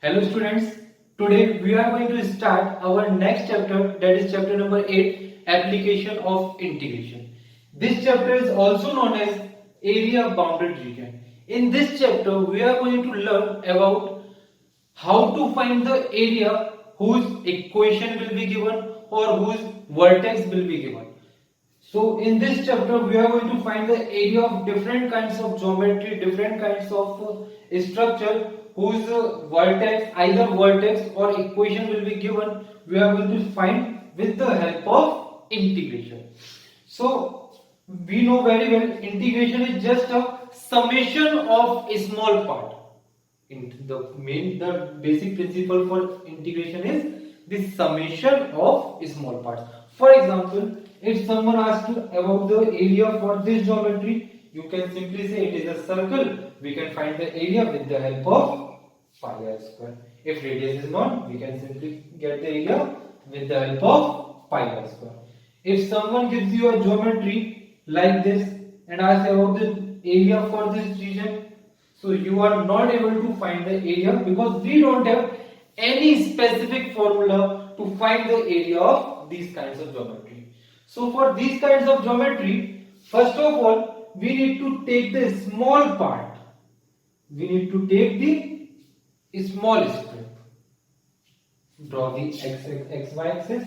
Hello students, today we are going to start our next chapter, that is chapter number 8, application of integration. This chapter is also known as area bounded region. In this chapter we are going to learn about how to find the area whose equation will be given or whose vertex will be given. So in this chapter we are going to find the area of different kinds of geometry, different kinds of structure whose vertex, either vertex or equation will be given. We are going to find with the help of integration. So we know very well integration is just a summation of a small part. The basic principle for integration is the summation of small parts. For example, if someone asks you about the area for this geometry, you can simply say it is a circle. We can find the area with the help of pi r square. If radius is known, we can simply get the area with the help of pi r square. If someone gives you a geometry like this and asks about the area for this region, so you are not able to find the area because we don't have any specific formula to find the area of these kinds of geometry. So for these kinds of geometry, first of all, we need to take the small part. We need to take the small strip. Draw the xy axis.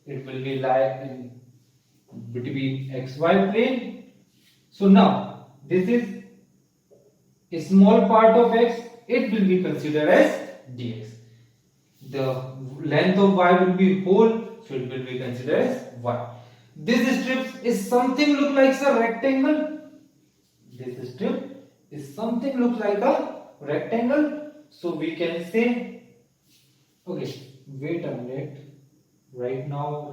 It will be lie in between xy plane. So now this is a small part of x, it will be considered as dx. The length of y will be whole, so it will be considered as y. This strip is something look like a rectangle. This strip is something look like a rectangle. So we can say, okay, wait a minute. Right now,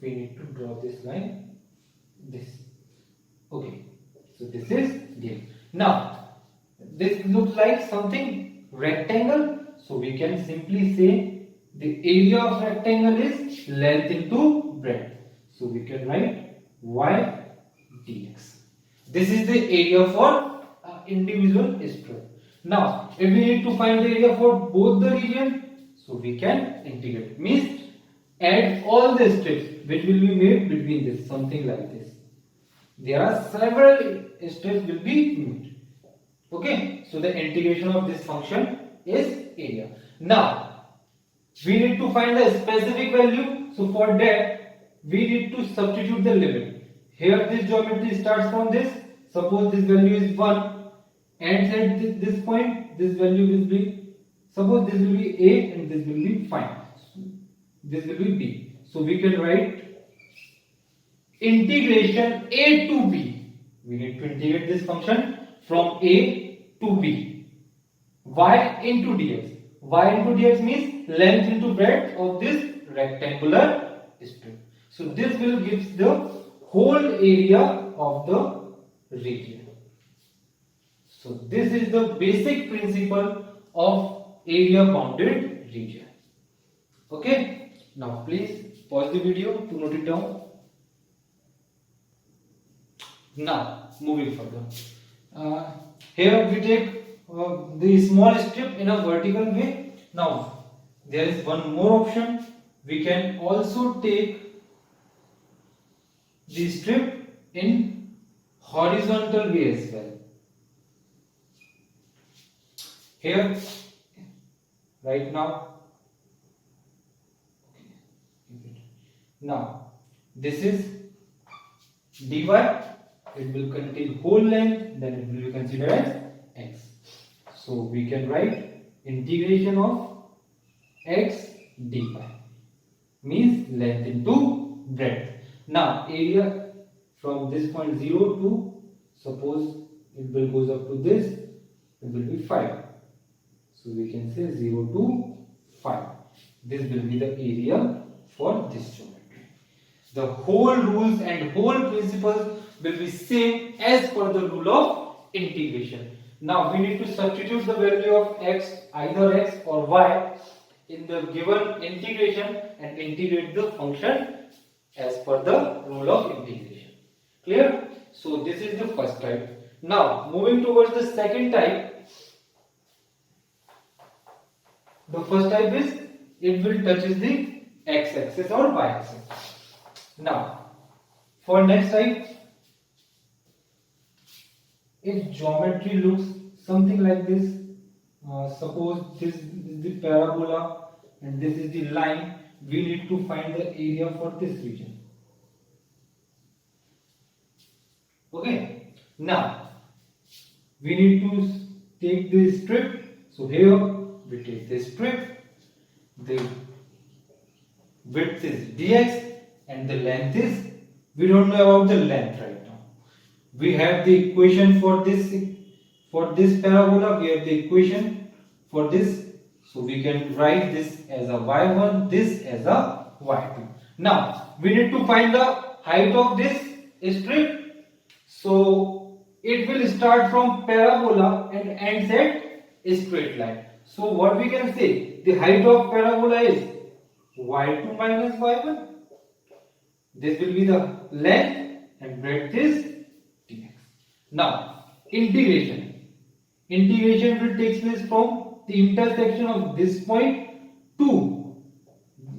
we need to draw this line. This. Okay, so this is dx. Now, this looks like something rectangle. So we can simply say the area of rectangle is length into breadth. So we can write y dx. This is the area for individual strip. Now, if we need to find the area for both the region, so we can integrate. Means add all the strips which will be made between this, something like this. There are several strips will be made. Okay, so the integration of this function is area. Now, we need to find the specific value. So for that, we need to substitute the limit. Here this geometry starts from this. Suppose this value is 1 and at this point this value will be, suppose this will be a and this will be fine. This will be b. So we can write integration a to b. We need to integrate this function from a to b. Y into dx. Y into dx means length into breadth of this rectangular strip. So this will give the whole area of the region. So this is the basic principle of area bounded region. Okay. Now please pause the video to note it down. Now moving further. Here we take the small strip in a vertical way. Now there is one more option. We can also take the strip in horizontal way as well. Here, right now. Now this is dy. It will contain whole length, then it will be considered as x. So we can write integration of x dy means length into breadth. Now area from this point 0 to, suppose it will goes up to this, it will be 5. So we can say 0 to 5. This will be the area for this geometry. The whole rules and whole principles will be same as per the rule of integration. Now we need to substitute the value of x, either x or y, in the given integration and integrate the function as per the rule of integration. Clear? So this is the first type. Now moving towards the second type. The first type is it will touches the x-axis or y-axis. Now, for next type, if geometry looks something like this, suppose this is the parabola and this is the line, we need to find the area for this region. Okay, now we need to take this strip. So here we take this strip, the width is dx and the length is, we don't know about the length right now. We have the equation for this parabola, we have the equation for this, so we can write this as a y1, this as a y2. Now we need to find the height of this strip. So it will start from parabola and ends at a straight line. So what we can say, the height of parabola is y2 minus y1. This will be the length and breadth is dx. Now integration. Integration will take place from the intersection of this point to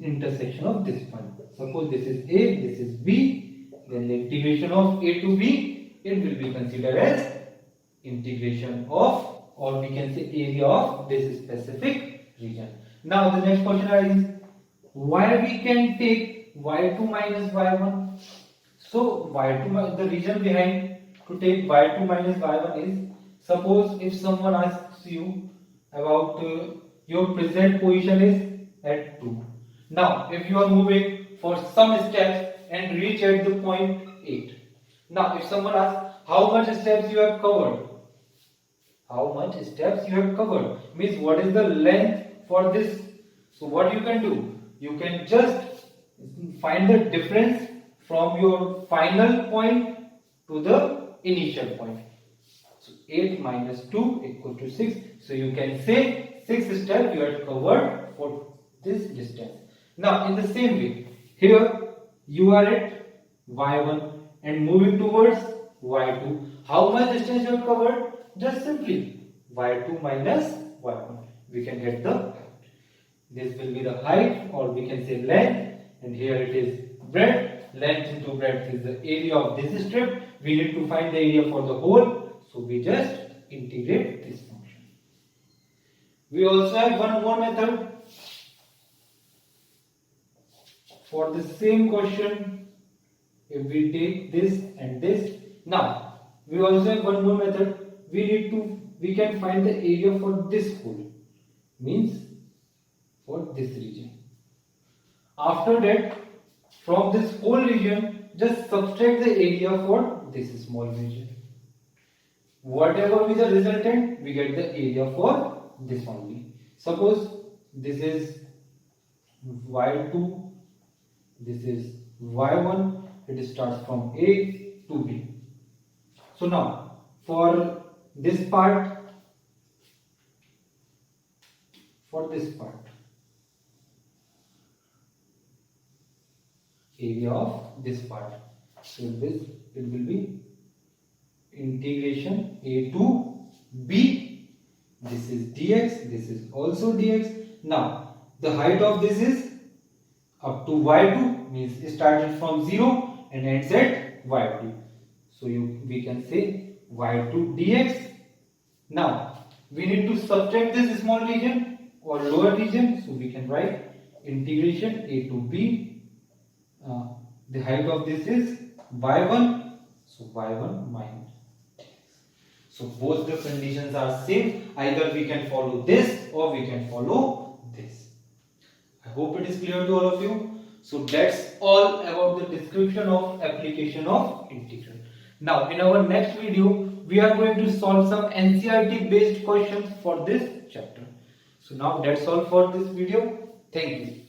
intersection of this point. Suppose this is A, this is B, then the integration of A to B, it will be considered as integration of, or we can say area of this specific region. Now the next question is, why we can take y2 minus y1? So y2, the reason behind to take y2 minus y1 is, suppose if someone asks you about your present position is at 2. Now if you are moving for some steps and reach at the point 8. Now if someone asks how much steps you have covered, how much steps you have covered means what is the length for this. So what you can do, you can just find the difference from your final point to the initial point. So 8 minus 2 equal to 6. So you can say 6 steps you have covered for this distance. Now in the same way, here you are at y1 and moving towards y2. How much distance you have covered? Just simply y2 minus y1. We can get the height. This will be the height, or we can say length, and here it is breadth. Length into breadth is the area of this strip. We need to find the area for the whole, so we just integrate this function. We also have one more method for the same question. If we take this and this, now we also have one more method. We can find the area for this whole, means for this region. After that, from this whole region, just subtract the area for this small region. Whatever be the resultant, we get the area for this only. Suppose this is y2, this is y1, it starts from A to B. So now, for this part, area of this part, so it will be integration A to B. This is dx, this is also dx. Now the height of this is up to y2, means it started from 0 and ends at y2. So we can say y2 dx. Now we need to subtract this small region or lower region, so we can write integration A to B. The height of this is y1, so y1 minus dx. So both the conditions are same. Either we can follow this or we can follow this. I hope it is clear to all of you. So that's all about the description of application of integral. Now in our next video, we are going to solve some NCERT based questions for this chapter. So now that's all for this video. Thank you.